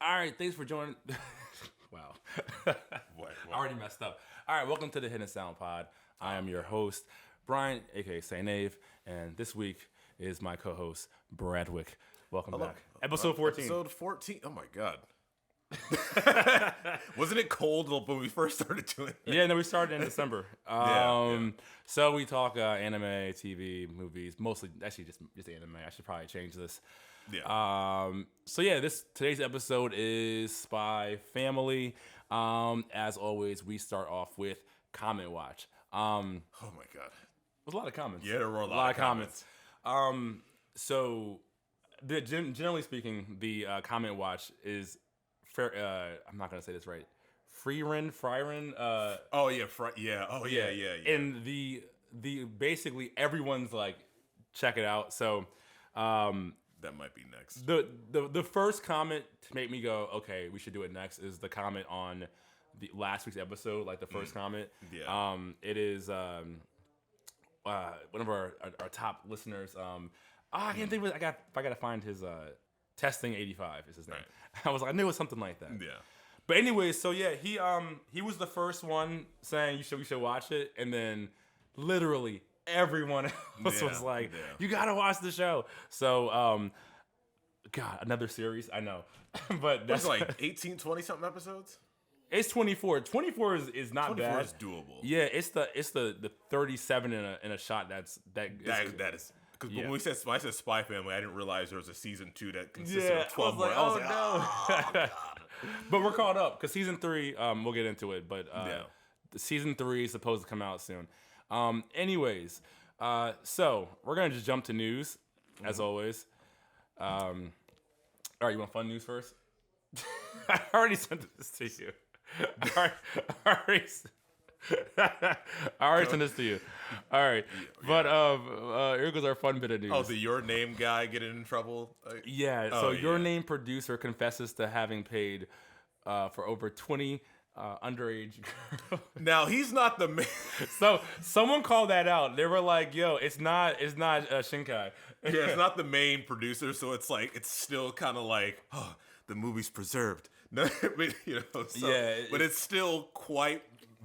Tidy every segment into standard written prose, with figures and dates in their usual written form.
All right, thanks for joining. Wow. What? I already messed up. All right, welcome to the Hidden Sound Pod. I am your host, Brian, a.k.a. St. Nave, and this week is my co-host, Bradwick. Welcome back. Episode 14. Episode 14. Oh, my God. Wasn't it cold when we first started doing it? Yeah, no, we started in December. So we talk anime, TV, movies, mostly, actually just anime. I should probably change this. Yeah. Today's episode is Spy Family. As always, we start off with Comment Watch. Oh, my God. There's a lot of comments. Yeah, there were a lot of comments. Generally speaking, the Comment Watch is fair. I'm not gonna say this right. Fryren. Yeah. And the basically everyone's like, check it out. So, that might be next. The first comment to make me go, okay, we should do it next is the comment on the last week's episode, like the first comment. Yeah. It is one of our top listeners. I can't think of it. I gotta find his Testing 85 is his name. Right. I knew it was something like that. Yeah. But anyways, so yeah, he was the first one saying we should watch it, and then literally everyone else was like, you gotta watch the show. So God, another series, I know. But that's like 18, 20 something episodes? It's 24. 24 is not 24 bad. is doable. Yeah, it's the 37 in a shot that is. Because when I said Spy Family, I didn't realize there was a season 2 that consisted Yeah, of 12 more. I was like, oh no. But we're caught up because season 3, we'll get into it. But the season 3 is supposed to come out soon. Anyways, so we're gonna just jump to news as always. All right, you want fun news first? I already sent this to you. I already sent this to you. All right, but here goes our fun bit of news. Oh, the Your Name guy getting in trouble? Your Name producer confesses to having paid for over 20 underage girls. Now he's not the main. So someone called that out. They were like, "Yo, it's not Shinkai." Yeah, it's not the main producer, so it's like it's still kind of like, oh, the movie's preserved. No, but it's still quite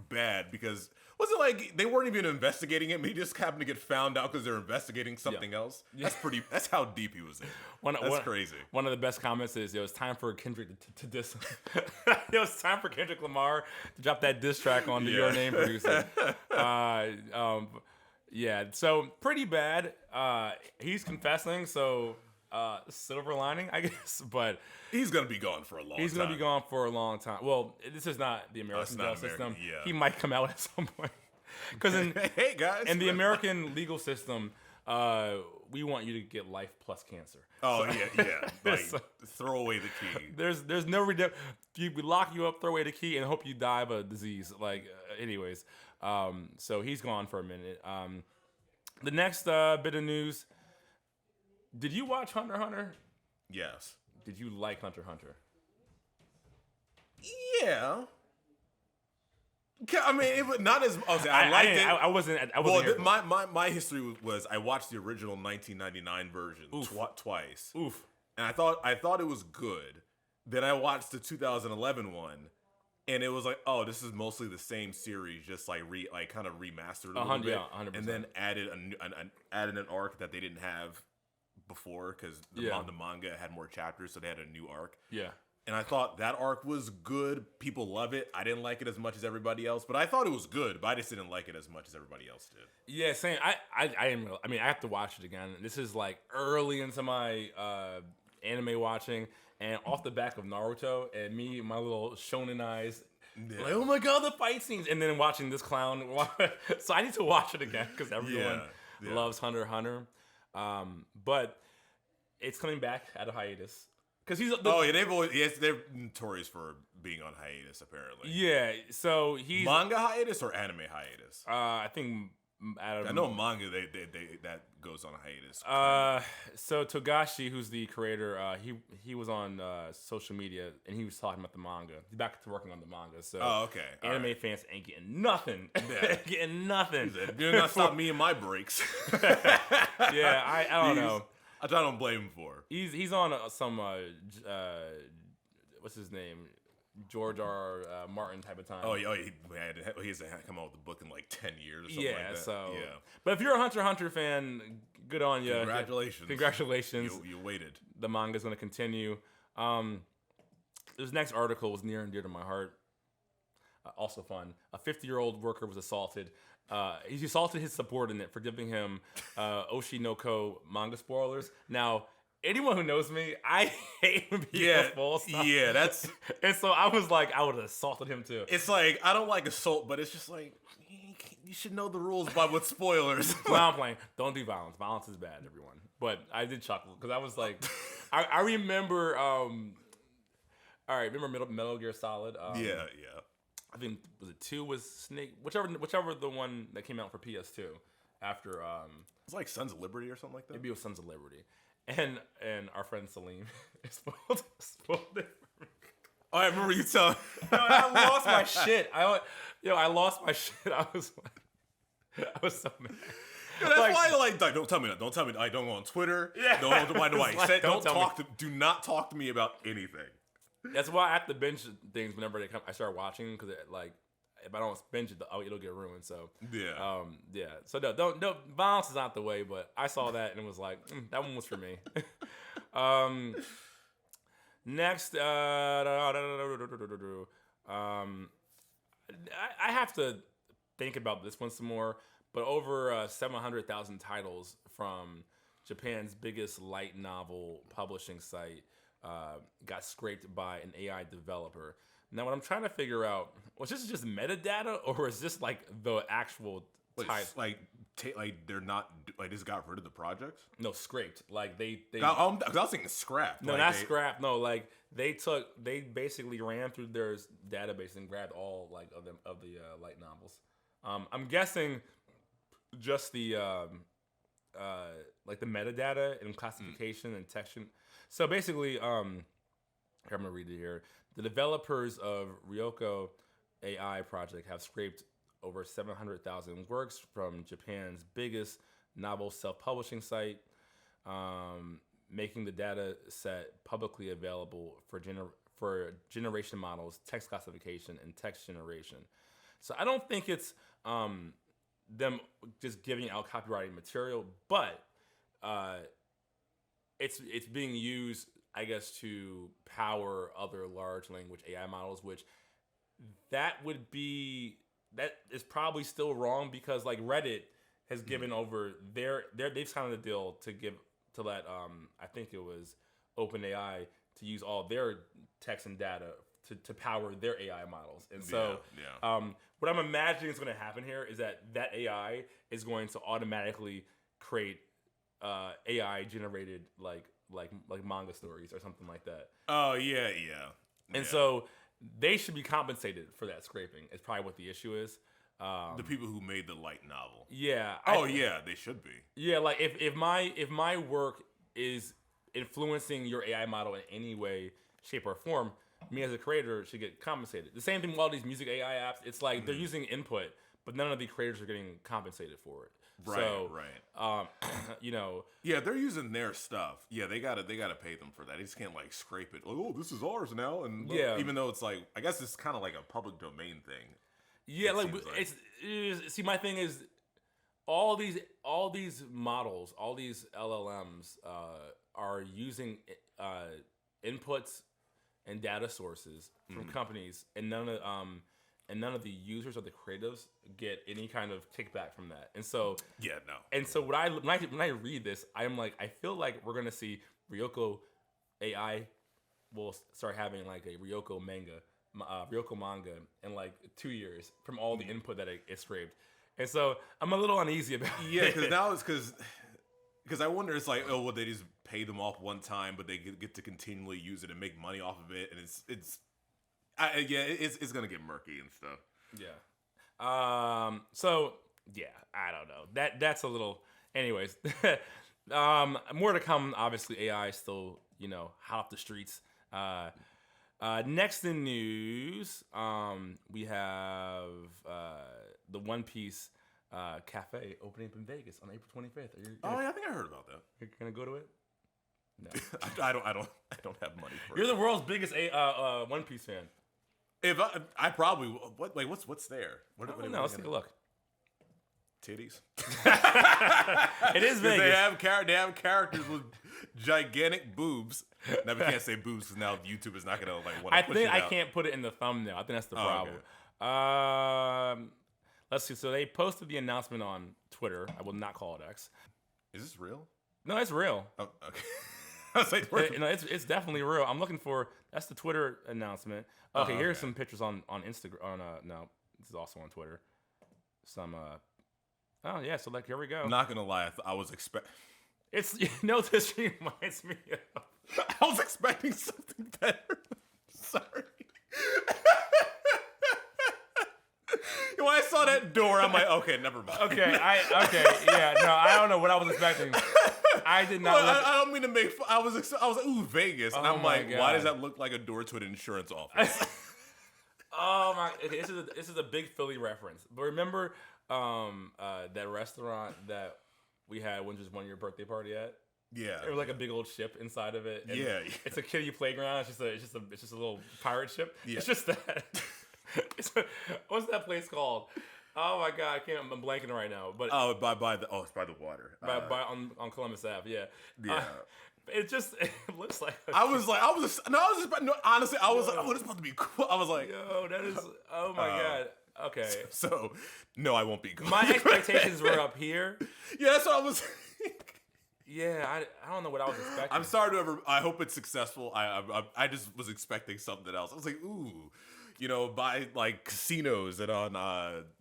bad because was it like they weren't even investigating him? He just happened to get found out because they're investigating something else. Yeah. That's how deep he was in. That's crazy. One of the best comments is, it's time for Kendrick to diss. It's time for Kendrick Lamar to drop that diss track on the Your Name producer. So pretty bad. He's confessing, so silver lining, I guess, but he's gonna be gone for a long time. He's gonna be gone for a long time. Well, this is not the American legal system. Yeah. He might come out at some point. Because hey guys, in the American legal system, we want you to get life plus cancer. Oh yeah. Like throw away the key. There's no redemption. We lock you up, throw away the key, and hope you die of a disease. Anyways, so he's gone for a minute. The next bit of news. Did you watch Hunter x Hunter? Yes. Did you like Hunter x Hunter? Yeah. I mean, it was not as. I liked it. I wasn't. My history was I watched the original 1999 version twice. Oof. And I thought it was good. Then I watched the 2011 one, and it was like, oh, this is mostly the same series, just like kind of remastered a little bit, yeah, 100%. and then added an arc that they didn't have before because the manga had more chapters, so they had a new arc. Yeah. And I thought that arc was good. People love it. I didn't like it as much as everybody else, but I thought it was good. But I just didn't like it as much as everybody else did. Yeah, same. I have to watch it again. This is like early into my anime watching, and off the back of Naruto, and my little shonen eyes, like, oh my god, the fight scenes, and then watching this clown. So I need to watch it again because everyone loves Hunter x Hunter. But it's coming back at a hiatus. Cause they're notorious for being on hiatus apparently. Yeah, so he's manga hiatus or anime hiatus. I think I know manga they that goes on a hiatus. So Togashi, who's the creator, he was on social media and he was talking about the manga. He's back to working on the manga. So anime fans ain't getting nothing. Yeah. Getting nothing. You're not stop me in my breaks. Yeah, I don't know. I don't blame him for. He's on some what's his name? George R. Martin type of time. Oh, yeah, he hasn't come out with a book in like 10 years or something like that. Yeah. But if you're a Hunter x Hunter fan, good on you. Congratulations. You waited. The manga's going to continue. This next article was near and dear to my heart. Also fun. A 50-year-old worker was assaulted. He assaulted his subordinate for giving him Oshinoko manga spoilers. Now, anyone who knows me, I hate when people spoil stuff. Yeah, that's... And so I was like, I would have assaulted him too. It's like, I don't like assault, but it's just like, you should know the rules with spoilers. No, I'm playing. Don't do violence. Violence is bad, everyone. But I did chuckle because I was like, I remember, all right, remember Metal Gear Solid? Yeah. I think, was it 2 was Snake? Whichever the one that came out for PS2 after... It's like Sons of Liberty or something like that? Maybe it was Sons of Liberty. And our friend Salim spoiled it. Oh, I remember you telling. I lost my shit. I lost my shit. I was so mad. Yo, that's why, don't tell me that. Don't tell me that. I don't go on Twitter. Yeah. Do not talk to me about anything. That's why I have to binge things whenever they come. I start watching because if I don't binge it, it'll get ruined. So yeah, So no, violence is not the way. But I saw that and it was like that one was for me. Next, I have to think about this one some more. But over 700,000 titles from Japan's biggest light novel publishing site got scraped by an AI developer. Now, what I'm trying to figure out, was this just metadata, or is this like the actual type? Like they're not like just got rid of the projects? No, scraped. Like they. I was thinking scrapped. No, not scrapped. No, like they basically ran through their database and grabbed all like of the light novels. I'm guessing just the like the metadata and classification and text. So basically, I'm gonna read it here. The developers of Ryoko AI project have scraped over 700,000 works from Japan's biggest novel self-publishing site, making the data set publicly available for generation models, text classification, and text generation. So I don't think it's them just giving out copyrighted material, but it's being used, I guess, to power other large language AI models, which that is probably still wrong because like Reddit has given over they've signed a deal to let I think it was OpenAI to use all their text and data to power their AI models. And so what I'm imagining is going to happen here is that AI is going to automatically create AI generated like manga stories or something like that. Oh yeah. And so they should be compensated for that scraping. Is probably what the issue is. The people who made the light novel. Yeah. Yeah, they should be. Yeah, like if my work is influencing your AI model in any way, shape, or form, me as a creator should get compensated. The same thing with all these music AI apps. It's like they're using input, but none of the creators are getting compensated for it. Right. Yeah, they're using their stuff. Yeah, they gotta pay them for that. They just can't like scrape it. Like, oh, this is ours now, and even though it's like, I guess it's kind of like a public domain thing. Yeah, it's see, my thing is all these models, all these LLMs are using inputs and data sources from companies, and none of the users or the creatives get any kind of kickback from that. And so And so when I read this, I'm like, I feel like we're gonna see Ryoko AI will start having like a Ryoko manga in like 2 years from all the input that it scraped. And so I'm a little uneasy about it. Yeah, because now it's because I wonder, it's like, oh, well, they just pay them off one time, but they get to continually use it and make money off of it, and it's gonna get murky and stuff. Yeah. So yeah, I don't know. That's a little. Anyways, more to come. Obviously, AI is still hot off the streets. Next in news, we have the One Piece cafe opening up in Vegas on April 25th. Yeah, I think I heard about that. You're gonna go to it? No. I don't have money for You're it. the world's biggest One Piece fan. If I probably what's there? No, let's take a look. Titties. It is Vegas. They have characters with gigantic boobs. Now we can't say boobs because now YouTube is not gonna like want to push it out. I can't put it in the thumbnail. I think that's the problem. Okay. Let's see. So they posted the announcement on Twitter. I will not call it X. Is this real? No, it's real. Oh, okay. I was like, no, it's definitely real. I'm looking for. That's the Twitter announcement. Okay, here's some pictures on Instagram. No, this is also on Twitter. Some. Oh yeah. So like here we go. I'm not gonna lie. I was expecting. It's this reminds me of. I was expecting something better. Sorry. When I saw that door, I'm like, okay, never mind. Okay, yeah, no, I don't know what I was expecting. I did not. Well, I don't mean to make. I was like, ooh, Vegas, and I'm like, God. why does that look like a door to an insurance office? Oh my! Okay, this is a big Philly reference. But remember that restaurant that we had when just 1 year birthday party at? Yeah, There was like a big old ship inside of it. And yeah, it's a kiddie playground. It's just a little pirate ship. Yeah. It's just that. What's that place called? Oh my God, I'm blanking right now. But it's by the water. On Columbus Ave, yeah. Yeah. It looks like. Honestly, I was like, oh, this is supposed to be cool. I was like, yo, that is. Oh my God. Okay. So, no, I won't be cool. My expectations were up here. Yeah, that's what I was. Yeah, I don't know what I was expecting. I'm sorry to ever. I hope it's successful. I just was expecting something else. I was like, ooh, by like casinos and on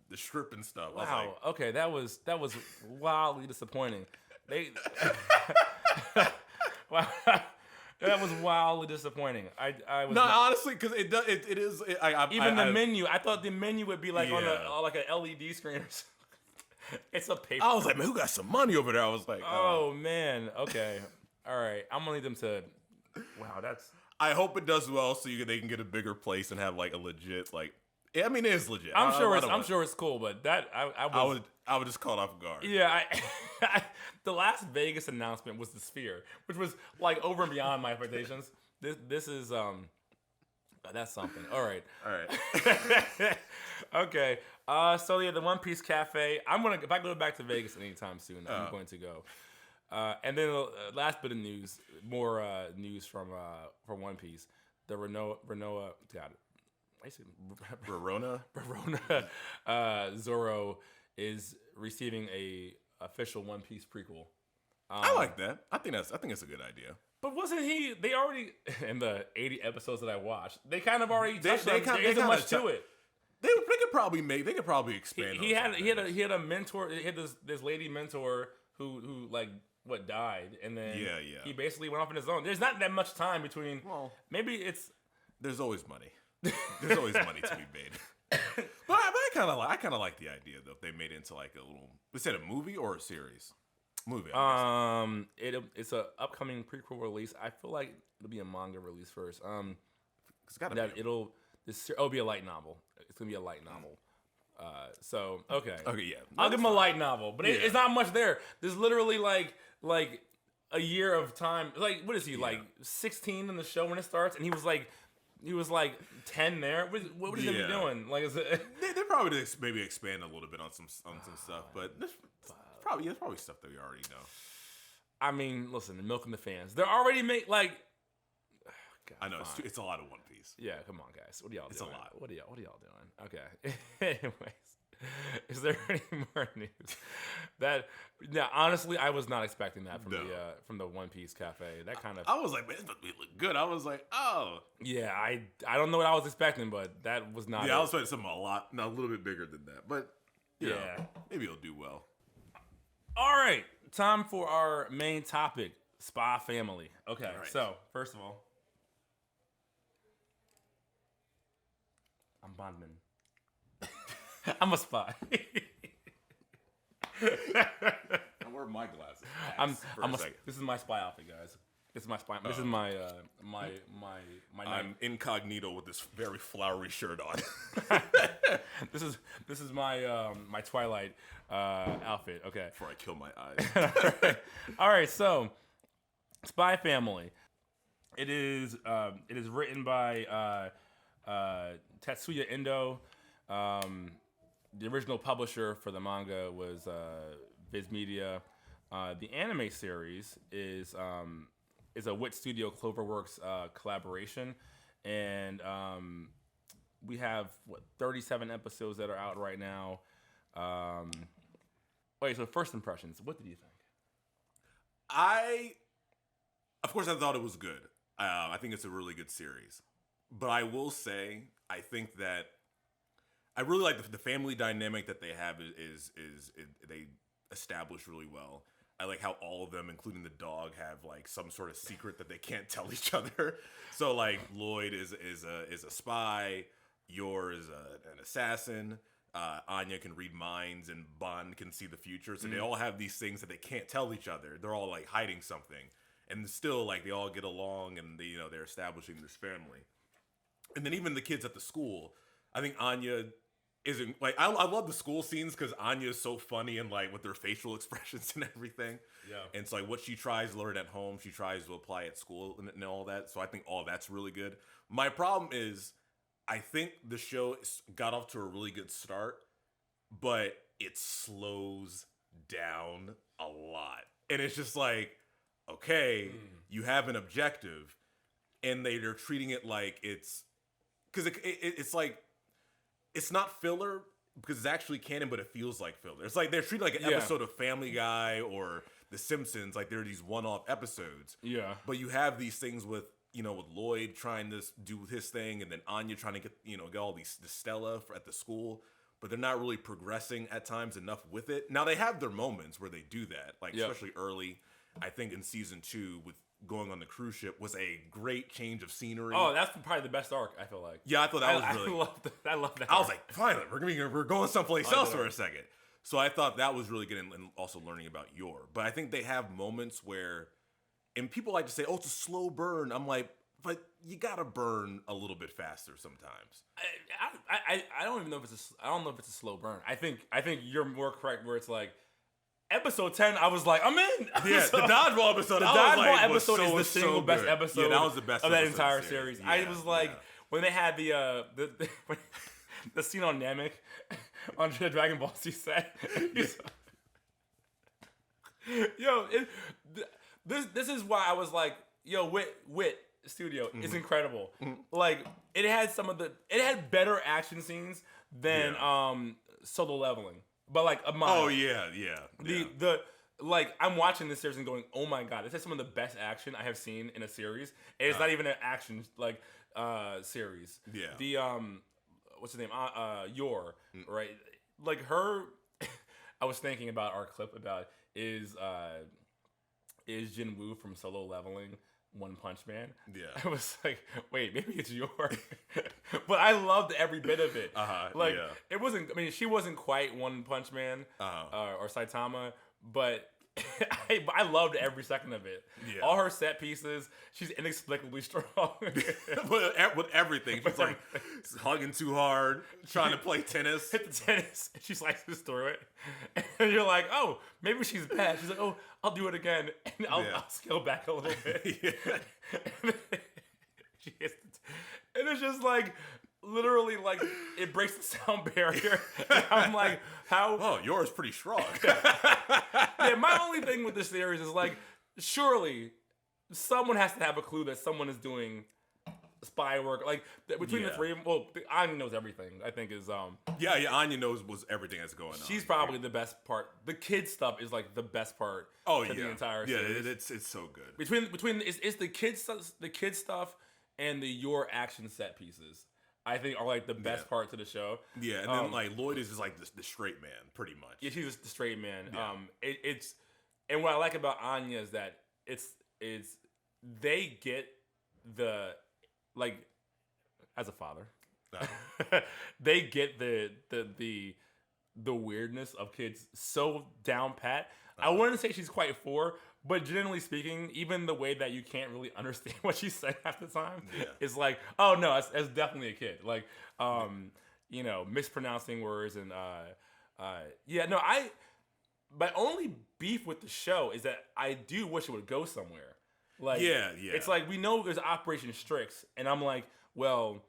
the strip and stuff. Wow. I was like, Okay, that was wildly disappointing. Wow. That was wildly disappointing. I was honestly, because it is. The menu. I thought the menu would be like on like an LED screen or something. It's a paper. I was like, man, who got some money over there? I was like, oh man. Okay. All right. I'm gonna need them to. Wow. That's. I hope it does well, so they can get a bigger place and have like a legit like. I mean, it is legit. I'm sure it's cool, but that I would just caught off guard. Yeah, the last Vegas announcement was the Sphere, which was like over and beyond my expectations. This is that's something. All right. Okay. So yeah, the One Piece Cafe. If I go back to Vegas anytime soon, I'm going to go. And then last bit of news, more news from One Piece. The Renoa. God. Verona Zoro is receiving a official One Piece prequel. I like that. I think it's a good idea. But wasn't he? They already in the 80 episodes that I watched. They kind of already touched on. There isn't much to it. They could probably expand. He had a mentor. He had this lady mentor who like died, and then he basically went off on his own. There's not that much time between. Well, maybe it's. There's always money. There's always money to be made. But I kind of like the idea though. If they made it into like a little. Is it a movie or a series? Movie. It's a upcoming prequel release. I feel like it'll be a manga release first. It's gotta be. It'll be a light novel. It's gonna be a light novel. Okay, yeah. I'll give him a light novel, but it's not much there. There's literally like a year of time. Like, what is he like 16 in the show when it starts, and he was like 10 there. What is he doing? Like, is it? They probably maybe expand a little bit on some stuff, but there's probably stuff that we already know. I mean, listen, milking the fans. They're already God, I know it's a lot of One Piece. Yeah, come on, guys. What are y'all doing? It's a lot. What are y'all doing? Okay. Anyways, is there any more news? Honestly, I was not expecting that from the One Piece Cafe. That kind of. I was like, man, this must look good. I was like, oh. Yeah, I don't know what I was expecting, but that was not. Yeah, I was expecting something a little bit bigger than that, but you know, maybe it'll do well. All right, time for our main topic: Spy Family. Okay, right. So first of all. I'm Bondman. I'm a spy. I wear my glasses. This is my spy outfit, guys. This is my spy. This is my I'm incognito with this very flowery shirt on. This is my my Twilight outfit. Okay. Before I kill my eyes. All right. So Spy Family. It is written by Tetsuya Endo. The original publisher for the manga was Viz Media. The anime series is a Wit Studio Cloverworks collaboration, and we have 37 episodes that are out right now. So first impressions. What did you think? Of course, I thought it was good. I think it's a really good series, but I will say I think that I really like the family dynamic that they have is they establish really well. I like how all of them, including the dog, have like some sort of secret that they can't tell each other. So like Lloyd is a spy, Yor is an assassin, Anya can read minds, and Bond can see the future. So they all have these things that they can't tell each other. They're all like hiding something, and still like they all get along, and they're establishing this family. And then even the kids at the school, I think Anya isn't like I love the school scenes because Anya is so funny and like with their facial expressions and everything. Yeah. And it's like what she tries to learn at home, she tries to apply at school and all that. So I think all that's really good. My problem is I think the show got off to a really good start, but it slows down a lot. And it's just like, okay, you have an objective, and they're treating it like it's because it's like. It's not filler because it's actually canon, but it feels like filler. It's like they're treating like an episode of Family Guy or The Simpsons, like they're these one-off episodes. Yeah. But you have these things with Lloyd trying to do his thing, and then Anya trying to get all the Stella at the school, but they're not really progressing at times enough with it. Now they have their moments where they do that, like especially early. I think in season 2 with going on the cruise ship was a great change of scenery. Oh, that's probably the best arc, I feel like. Yeah, I thought that was really... I love that I was like, finally, we're going someplace else for a second. So I thought that was really good, and also learning about Yor. But I think they have moments where... And people like to say, oh, it's a slow burn. I'm like, but you gotta burn a little bit faster sometimes. I don't even know if it's a slow burn. I think you're more correct where it's like, Episode 10, I was like, I'm in. Yeah, the dodgeball episode. The dodgeball episode is the single best episode. Yeah, that was the best of that entire series. Yeah, I was like, when they had the scene on Namek on the Dragon Ball Z set. This is why I was like, Wit Studio is incredible. Like it had better action scenes than Solo Leveling. But like a mile. Oh yeah. I'm watching this series and going, oh my god, this is some of the best action I have seen in a series. And it's not even an action series. Yeah. The what's his name? Yor, right? Like her. I was thinking about our clip about is Jin Woo from Solo Leveling One Punch Man. Yeah. I was like, wait, maybe it's Yor. But I loved every bit of it. It wasn't, she wasn't quite One Punch Man or Saitama, but I loved every second of it. Yeah. All her set pieces, she's inexplicably strong. with everything. She's like hugging too hard, trying to play tennis. Hit the tennis, and she slices through it. And you're like, oh, maybe she's bad. She's like, oh, I'll do it again. And I'll scale back a little bit. She hits and it's just like, literally, like, it breaks the sound barrier. And I'm like, how? Oh, yours pretty strong. Yeah, my only thing with this series is like, surely someone has to have a clue that someone is doing spy work. Like between the three of them, well, Anya knows everything. I think is Anya knows everything that's going on. She's probably the best part. The kid stuff is like the best part. The entire series. Yeah, it's so good. Between it's the kid stuff and the Yor action set pieces. I think are like the best parts of the show. Yeah, and then like Lloyd is just like the straight man, pretty much. Yeah, he's just the straight man. Yeah. It's and what I like about Anya is that it's they get the like as a father, they get the weirdness of kids so down pat. I wouldn't say she's quite 4, but generally speaking, even the way that you can't really understand what she's saying half the time is like, oh no, it's definitely a kid. Like, mispronouncing words and my only beef with the show is that I do wish it would go somewhere. Like, it's like we know there's Operation Strix, and I'm like, well,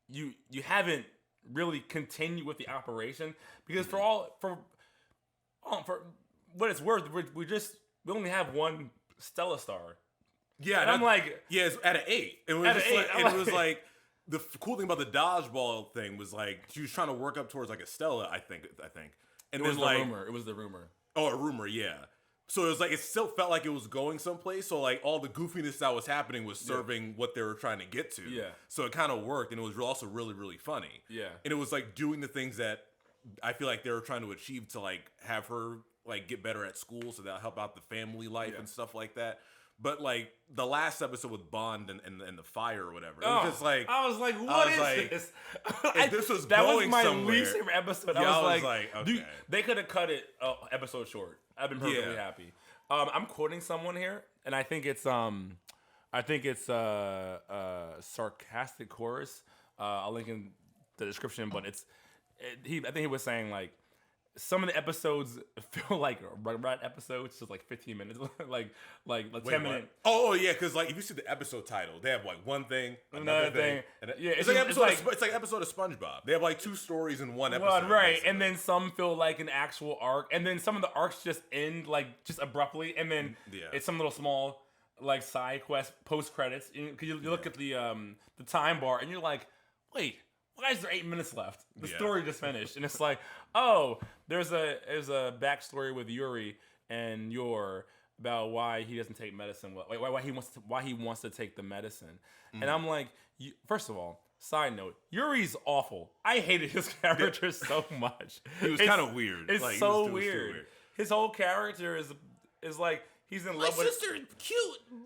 you haven't really continued with the operation because for what it's worth, we only have one Stella Star. Yeah, and I'm like, it's at an 8. It was just like, and it was like the cool thing about the dodgeball thing was like she was trying to work up towards like a Stella, I think, and it was the rumor. It was the rumor. Oh, a rumor, yeah. So it was like it still felt like it was going someplace. So like all the goofiness that was happening was serving what they were trying to get to. Yeah. So it kind of worked, and it was also really, really funny. Yeah. And it was like doing the things that I feel like they were trying to achieve to like have her like get better at school, so that'll help out the family life and stuff like that. But like the last episode with Bond and the fire or whatever, it was just like I was like, what is this? If this was that going was my somewhere, least favorite episode. Yeah, I was like, okay. dude, they could have cut it episode short. I've been perfectly happy. I'm quoting someone here, and I think it's sarcastic chorus. I'll link in the description, but I think he was saying like some of the episodes feel like Rugrat episodes, just like 15 minutes, like 10 minutes. Oh yeah, because like if you see the episode title, they have like one thing, another thing. Yeah, it's like an episode of SpongeBob. They have like 2 stories in one episode. Right, basically. And then some feel like an actual arc, and then some of the arcs just end like just abruptly, and then it's some little small like side quest post credits. Because you look at the time bar, and you're like, wait. Why is there 8 minutes left? The story just finished, and it's like, oh, there's a backstory with Yuri and Yor about why he doesn't take medicine. Why he wants to take the medicine, and I'm like, first of all, side note, Yuri's awful. I hated his character so much. He was kind of weird. It's like, so weird. His whole character is like he's in love with. My sister is cute.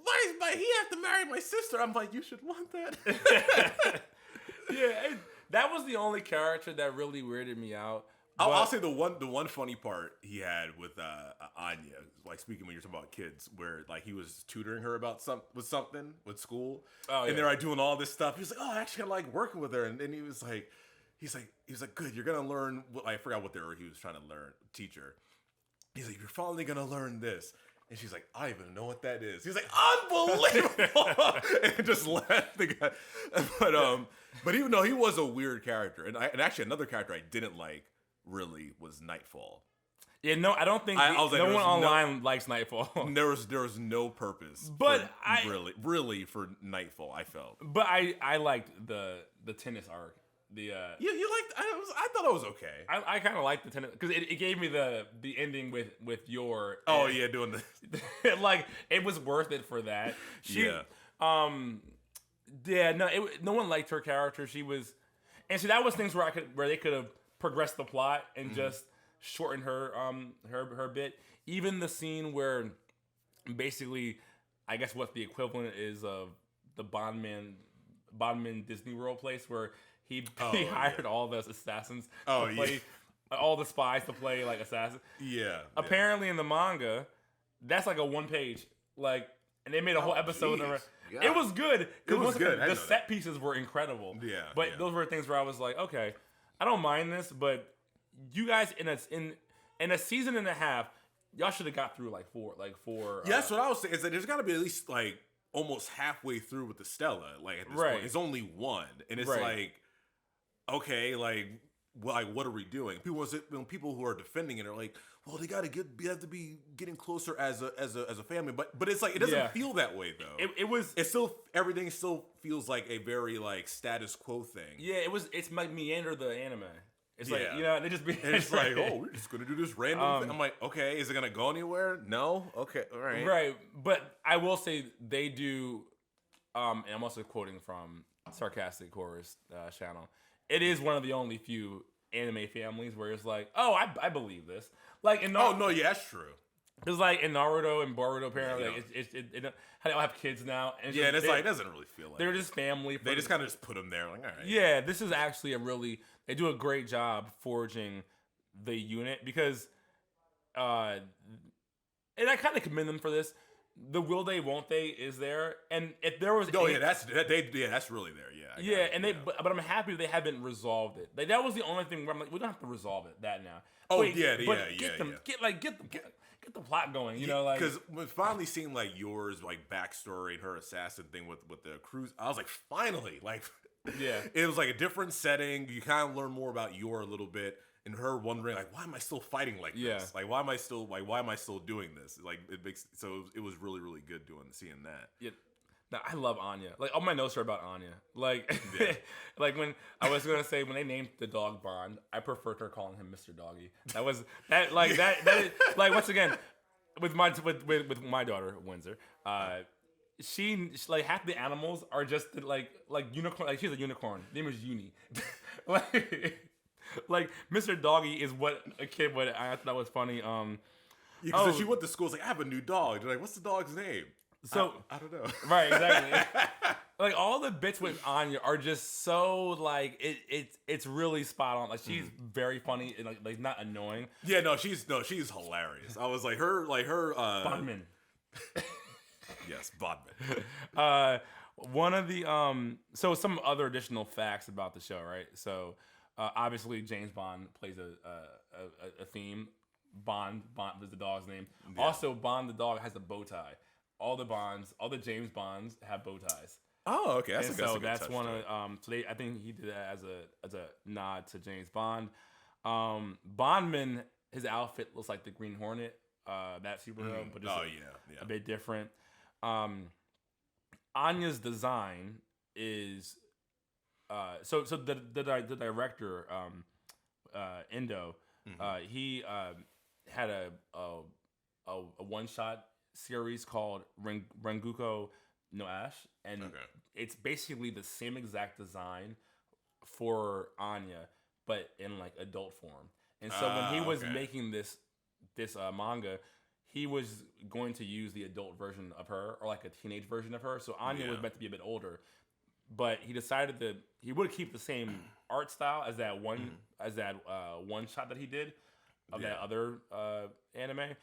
Why he have to marry my sister? I'm like, you should want that. Yeah. That was the only character that really weirded me out. I'll say the one funny part he had with Anya, like speaking when you're talking about kids, where like he was tutoring her about something with school, and they're like doing all this stuff. He was like, "Oh, actually, I like working with her," and he was like, "He's like, good. You're gonna learn." I forgot what he was trying to learn. Teacher. He's like, "You're finally gonna learn this." And she's like, I don't even know what that is. He's like, unbelievable! And just left the guy. But even though he was a weird character, and actually another character I didn't like really was Nightfall. Yeah, no, I don't think no one online likes Nightfall. There was no purpose, really for Nightfall. I felt, but I liked the tennis arc. You liked? I thought it was okay. I kind of liked the tennis because it gave me the ending with Yor. Doing the like it was worth it for that. No one liked her character. She was, and so that was things where they could have progressed the plot and just shortened her her bit. Even the scene where basically, I guess what the equivalent is of the Bondman Disney World place where he hired all the assassins to play, all the spies to play like assassins. Yeah. Apparently in the manga, that's like a 1-page like, and they made a whole episode of it. Yeah. It was good. It was good. The set pieces were incredible. Yeah. But those were things where I was like, okay, I don't mind this, but you guys in a season and a half, y'all should have got through like four. Yeah, that's what I was saying. Is that there's got to be at least like almost halfway through with the Stella. Like at this point, it's only one, and it's like, okay, like what are we doing? People who are defending it are like, well, they have to be getting closer as a family, but it's like it doesn't feel that way though. It's still everything still feels like a very like status quo thing. Yeah, it's like meander the anime. It's like, they just be. And it's like, oh, we're just gonna do this random thing. I'm like, okay, is it gonna go anywhere? No, okay, all right, right. But I will say they do. And I'm also quoting from Sarcastic Chorus channel. It is one of the only few anime families where it's like, oh, I believe this. Like in that's true. Because like in Naruto and Boruto, apparently, they all have kids now. And it's like it doesn't really feel like they're just family. They just kind of just put them there, like, all right. Yeah, this is actually they do a great job forging the unit because, and I kind of commend them for this. the will they won't they is there, and if there was that's really there, but I'm happy they haven't resolved it. Like that was the only thing where I'm like, we don't have to resolve it that now. Get the plot going, you know, like because when finally seeing like yours like backstory and her assassin thing with the cruise, I was like, finally, like, it was like a different setting. You kind of learn more about Yor a little bit, and her wondering like, why am I still fighting like this? Like, why am I still doing this? Like, it was really really good seeing that. Yeah. Now, I love Anya. Like, all my notes are about Anya. Like, like when I was gonna say when they named the dog Bond, I preferred her calling him Mr. Doggy. That was that like that is, like once again with my daughter Windsor. She like half the animals are just like unicorn. Like she's a unicorn. Her name is Uni. like Mr. Doggy is what a kid would. I thought that was funny. So she went to school. It's like, I have a new dog. They're like, what's the dog's name? So I don't know. Right, exactly. Like all the bits with Anya are just so like it's really spot on. Like she's very funny and like not annoying. Yeah, she's hilarious. I was like her Bodman. Yes, Bodman. One of the so some other additional facts about the show, right? So obviously James Bond plays a theme. Bond is the dog's name. Yeah. Also, Bond the dog has a bow tie. All the James Bonds have bow ties. Oh, okay. That's one of I think he did that as a nod to James Bond. Bondman, his outfit looks like the Green Hornet, that superhero, but just a bit different. Anya's design is so the director Endo, he had a one shot series called Rengoku no Ash, and it's basically the same exact design for Anya, but in like adult form. And so when he was making this manga, he was going to use the adult version of her, or like a teenage version of her. So Anya was meant to be a bit older, but he decided that he would keep the same art style as that one one shot that he did of that other anime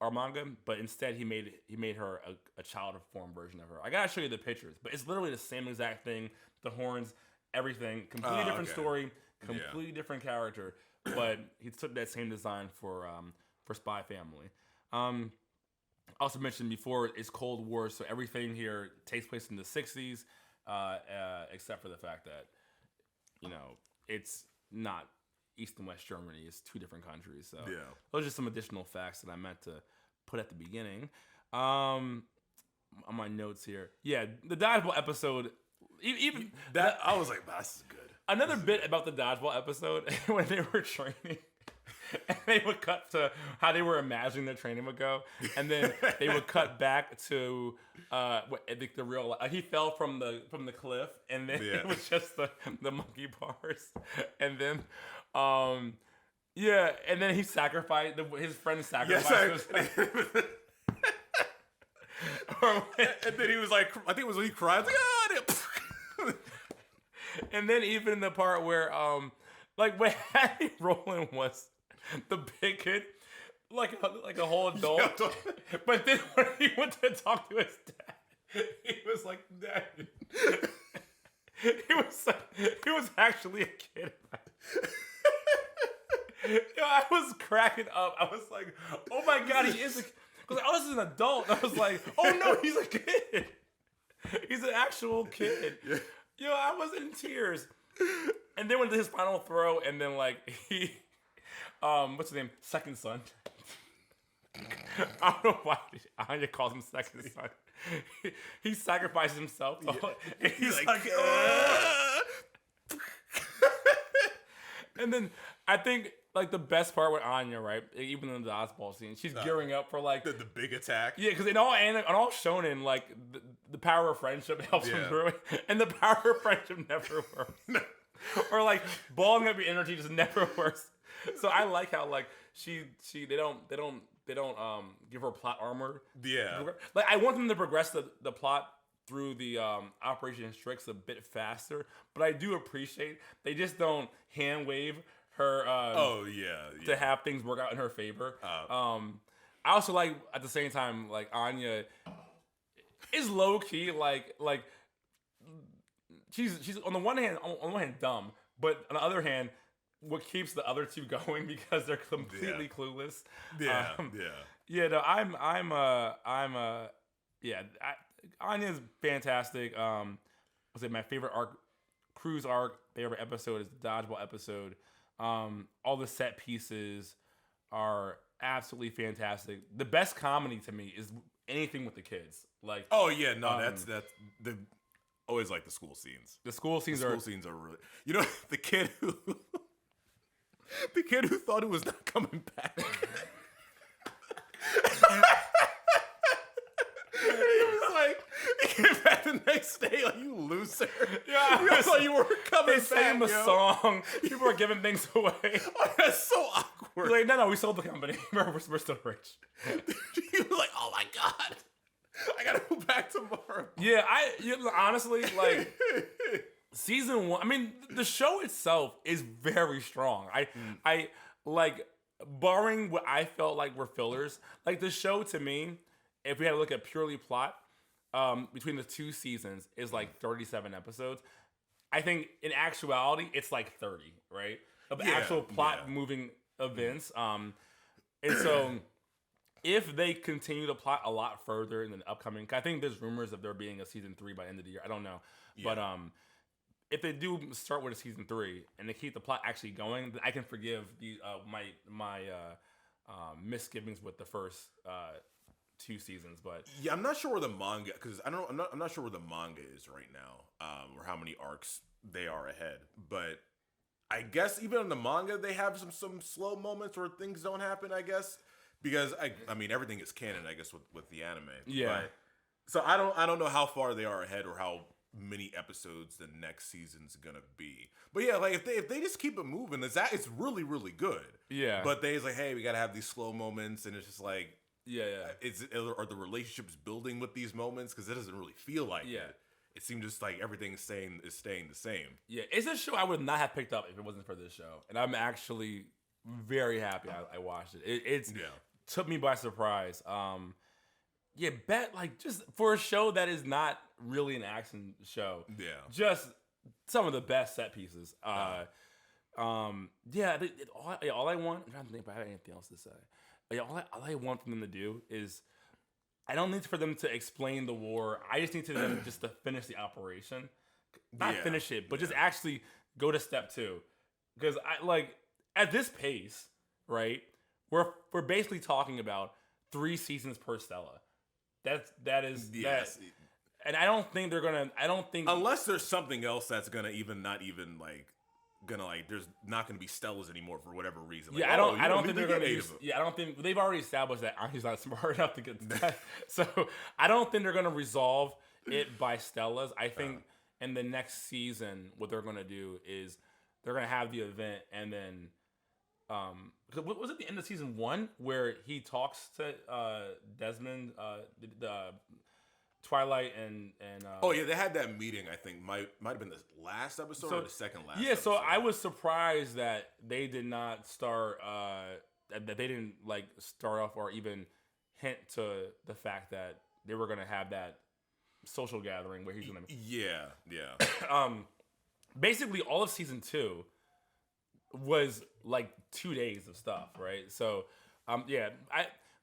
or manga, but instead he made her a child form version of her. I gotta show you the pictures, but it's literally the same exact thing. The horns, everything, completely different story, completely different character, but he took that same design for Spy Family. Also mentioned before, it's Cold War, so everything here takes place in the 60s, except for the fact that, you know, it's not East and West Germany. It's two different countries. So those are some additional facts that I meant to put at the beginning. On my notes here. Yeah, the Dodgeball episode, even that, I was like, this is good. Another bit about the Dodgeball episode, when they were training, and they would cut to how they were imagining their training would go, and then they would cut back to I think the real he fell from the cliff, and then it was just the monkey bars, and then and then he sacrificed his friend sacrificed. And then he was like, I think it was when he cried, like, and then even the part where like what had me rolling was the big kid, like a whole adult. But then when he went to talk to his dad, he was like, Dad. he was actually a kid. I was cracking up. I was like, oh my God, he is because I was an adult. I was like, oh no, he's a kid. He's an actual kid. I was in tears. And then went to his final throw, and then like he what's his name? Second son. I don't know why Anya calls him second son. He sacrificed himself. And he's like And then I think like the best part with Anya, right? Even in the dodgeball scene, she's gearing up for like the big attack. Yeah, because in all shonen, like the power of friendship helps them through it, and the power of friendship never works. Or like balling up your energy just never works. So I like how like they don't give her plot armor. Yeah. Like I want them to progress the plot through the Operation Strix a bit faster, but I do appreciate they just don't hand wave her. To have things work out in her favor. I also like at the same time like Anya is low key like she's on the one hand dumb, but on the other hand, what keeps the other two going because they're completely clueless. Yeah. No, Anya's fantastic. Was it my favorite arc? Cruise arc favorite episode is the dodgeball episode. All the set pieces are absolutely fantastic. The best comedy to me is anything with the kids. Like, oh yeah, no, that's the always like the school scenes. The school scenes are really. You know, the kid who thought he was not coming back. He came back the next day like, you loser. Yeah, I thought you were coming back. They sang the song. People are giving things away. Oh, that's so awkward. Like, no, we sold the company. We're still rich. He was like, oh my God. I gotta go back tomorrow. Yeah, honestly, like, season 1, I mean, the show itself is very strong. I like, barring what I felt like were fillers, like, the show to me, if we had to look at purely plot, between the 2 seasons is like 37 episodes. I think in actuality, it's like 30, right? Of actual plot moving events. And so if they continue to plot a lot further in the upcoming, I think there's rumors of there being a season 3 by the end of the year. I don't know. Yeah. But if they do start with a season 3 and they keep the plot actually going, then I can forgive the my misgivings with the first 2 seasons. But yeah, I'm not sure where the manga, because I'm not sure where the manga is right now, or how many arcs they are ahead. But I guess even in the manga they have some slow moments where things don't happen, I guess, because I mean everything is canon, I guess, with the anime. Yeah. But, so I don't know how far they are ahead or how many episodes the next season's gonna be. But yeah, like if they just keep it moving, it's really, really good. Yeah. But they's like, hey, we gotta have these slow moments, and it's just like, yeah. Are the relationships building with these moments? Because it doesn't really feel like it. It seems just like everything is staying the same. Yeah, it's a show I would not have picked up if it wasn't for this show, and I'm actually very happy I watched it. It took me by surprise. Just for a show that is not really an action show. Yeah, just some of the best set pieces. All I want. I'm trying to think if I have anything else to say. All I want from them to do is, I don't need for them to explain the war. I just need them just to finish the operation. Not finish it, but just actually go to step 2. Because at this pace, right? We're basically talking about 3 seasons per Stella. That is. And I don't think they're gonna. Unless there's something else that's gonna there's not gonna be Stellas anymore for whatever reason. Like, I don't think they're gonna use. Yeah, I don't think they've already established that Anya's not smart enough to get that. So I don't think they're gonna resolve it by Stellas. I think in the next season, what they're gonna do is they're gonna have the event, and then what was it, the end of season 1 where he talks to Desmond, the Twilight and they had that meeting. I think might have been the last episode or the second last. Yeah, so I was surprised that they did not start that they didn't start off or even hint to the fact that they were gonna have that social gathering where he's gonna. Yeah. Basically, all of season 2 was 2 days of stuff, right? So,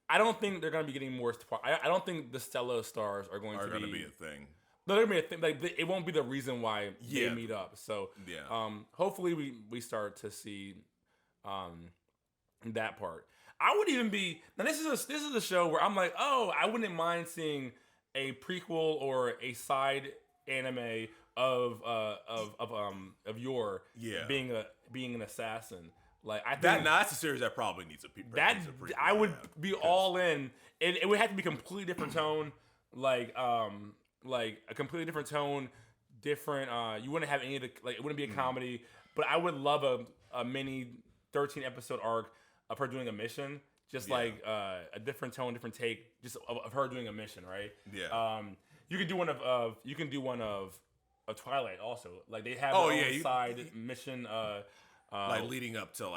I don't think they're going to be getting more. I don't think the Stella stars are going to be a thing. No, they're going to be a thing. It won't be the reason why they meet up. So, hopefully we start to see that part. I would even be now. This is a show where I'm like, oh, I wouldn't mind seeing a prequel or a side anime of being an assassin. I think that's a series that probably needs a prequel. I would be all in. It would have to be a completely different tone, like a completely different tone, different. You wouldn't have any of the it wouldn't be a comedy, but I would love a mini 13 episode arc of her doing a mission, just a different tone, different take, just of her doing a mission, right? Yeah. You could do one of a Twilight also. They have side mission. Leading up to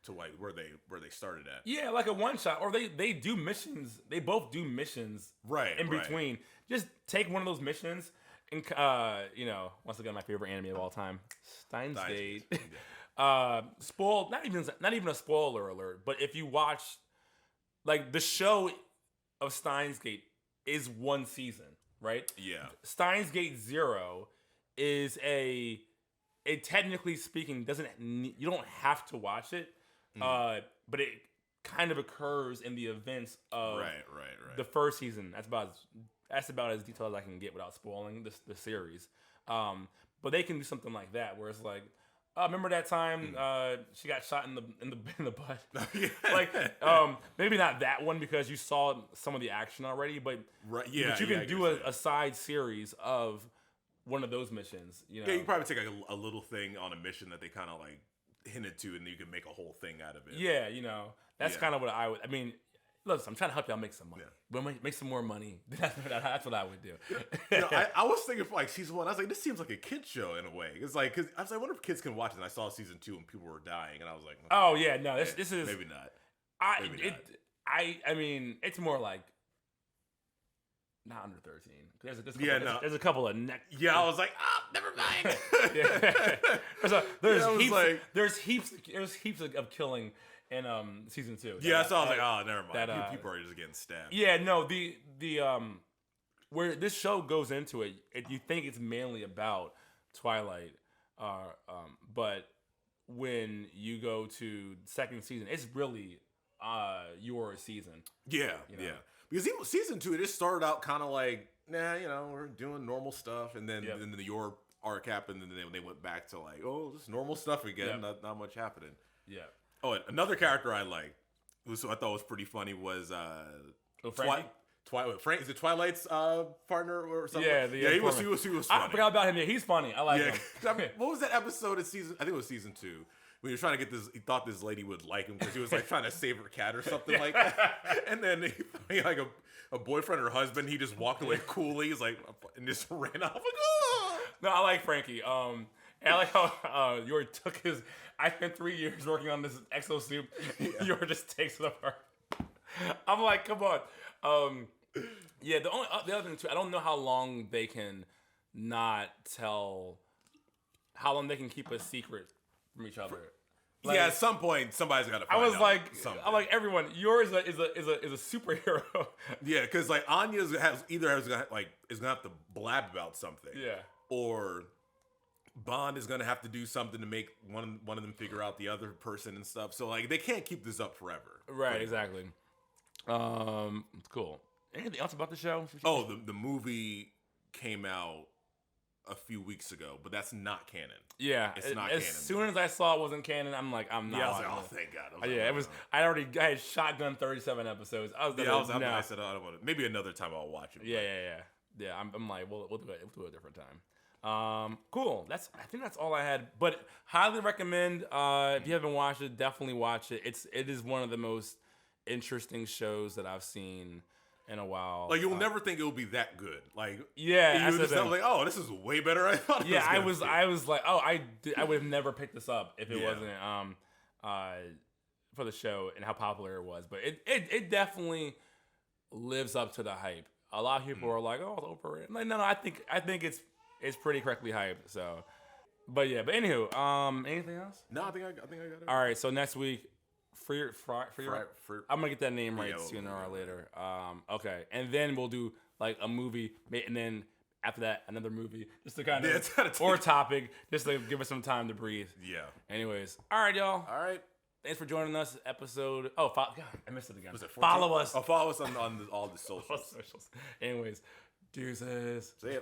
to like where they started at. Yeah, like a one shot, or they do missions. They both do missions in between. Just take one of those missions, and once again, my favorite anime of all time, Steins Gate. Spoil, not even a spoiler alert, but if you watch, like, the show of Steins Gate is one season, right? Yeah. Steins Gate 0 is it technically speaking you don't have to watch it, but it kind of occurs in the events of the first season. That's about as detailed as I can get without spoiling the series. But they can do something like that where it's like, remember that time she got shot in the butt? Like, maybe not that one because you saw some of the action already, but but you can do a side series of one of those missions. You know? Yeah, you probably take like a little thing on a mission that they kind of like hinted to, and you can make a whole thing out of it. Yeah, that's kind of what I would. I mean, listen, I'm trying to help y'all make some money. But make some more money. That's what I would do. I was thinking for like season 1, I was like, this seems like a kid show in a way. It's like, cause I was like, I wonder if kids can watch it. And I saw season 2 and people were dying, and I was like, okay, oh yeah, no, this is maybe not. I mean, it's more like not under 13. There's a couple of neck. Yeah, I was like, never mind. There's heaps of killing in season 2. Yeah, so I was like, never mind. People are just getting stabbed. Yeah, no, the where this show goes into it, you think it's mainly about Twilight, but when you go to second season, it's really your season. Yeah, yeah. Because even season 2, it just started out kind of like, we're doing normal stuff, and then the your arc happened, and then they went back to like, just normal stuff again. Not much happening. Yeah. Oh, and another character I liked, I thought was pretty funny, was Frankie? Frank, is it Twilight's partner or something? Yeah, he was funny. I forgot about him. Yeah, he's funny. I like him. I mean, what was that episode of season? I think it was season 2. When he was trying to get this, he thought this lady would like him because he was like trying to save her cat or something like that. And then he like a boyfriend or husband, he just walked away coolly. He's like, and just ran off. Like, oh. No, I like Frankie. And I like how Yor took his. I spent 3 years working on this exosuit. Yor just takes it apart. I'm like, come on. The other thing too, I don't know how long they can not tell. How long they can keep a secret from each other. Like, at some point, somebody's got to find out. I was like, I'm like, everyone, yours is a superhero. Yeah, because like Anya is gonna have to blab about something. Yeah. Or Bond is gonna have to do something to make one of them figure out the other person and stuff. So like they can't keep this up forever. Right. Exactly. Cool. Anything else about the show? Oh, the movie came out a few weeks ago, but that's not canon. Yeah, it's not as canon. As soon as I saw it wasn't canon, I'm like, I'm not. Yeah, I was like, oh, thank God. It was. I had shotgun 37 episodes. I said, I don't want to. Maybe another time I'll watch it. Yeah. I'm like, we'll do it. We'll do it a different time. Cool. I think that's all I had. But highly recommend. If you haven't watched it, definitely watch it. It is one of the most interesting shows that I've seen in a while. Like, you'll never think it will be that good. Like, yeah, you just like, oh, this is way better than I thought. Yeah, I was like, oh, I would have never picked this up if it wasn't for the show and how popular it was. But it definitely lives up to the hype. A lot of people are like, oh, it's overrated. Like, no, I think it's pretty correctly hyped. So, but anywho, anything else? No, I think I got it. All right, so next week. I'm gonna get that name right sooner or later. Okay, and then we'll do like a movie, and then after that another movie, just to kind of or topic, just to give us some time to breathe. Yeah. Anyways, all right, y'all. All right. Thanks for joining us. Episode. God, I missed it again. Was it 14? Follow us. Follow us on all the socials. Anyways, deuces. See ya.